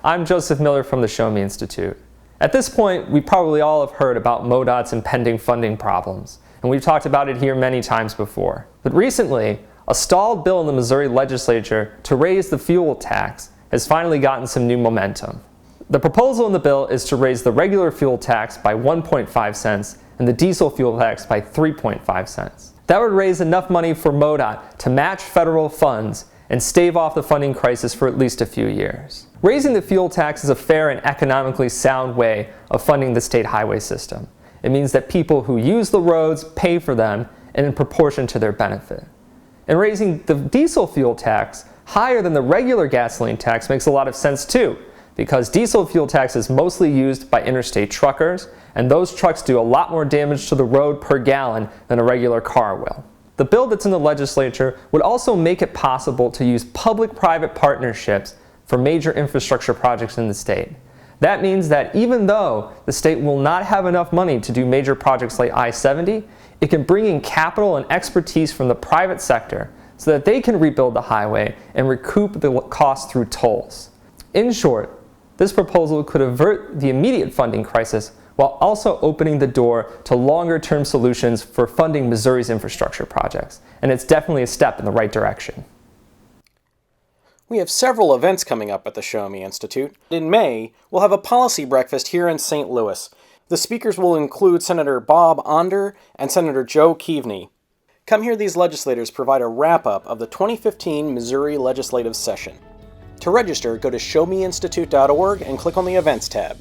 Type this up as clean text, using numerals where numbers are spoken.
I'm Joseph Miller from the Show Me Institute. At this point, we probably all have heard about MoDOT's impending funding problems, and we've talked about it here many times before. But recently, a stalled bill in the Missouri legislature to raise the fuel tax has finally gotten some new momentum. The proposal in the bill is to raise the regular fuel tax by 1.5 cents and the diesel fuel tax by 3.5 cents. That would raise enough money for MoDOT to match federal funds and stave off the funding crisis for at least a few years. Raising the fuel tax is a fair and economically sound way of funding the state highway system. It means that people who use the roads pay for them and in proportion to their benefit. And raising the diesel fuel tax higher than the regular gasoline tax makes a lot of sense too, because diesel fuel tax is mostly used by interstate truckers, and those trucks do a lot more damage to the road per gallon than a regular car will. The bill that's in the legislature would also make it possible to use public-private partnerships for major infrastructure projects in the state. That means that even though the state will not have enough money to do major projects like I-70, it can bring in capital and expertise from the private sector so that they can rebuild the highway and recoup the cost through tolls. In short, this proposal could avert the immediate funding crisis while also opening the door to longer-term solutions for funding Missouri's infrastructure projects. And it's definitely a step in the right direction. We have several events coming up at the Show Me Institute. In May, we'll have a policy breakfast here in St. Louis. The speakers will include Senator Bob Onder and Senator Joe Keaveney. Come hear these legislators provide a wrap-up of the 2015 Missouri legislative session. To register, go to showmeinstitute.org and click on the Events tab.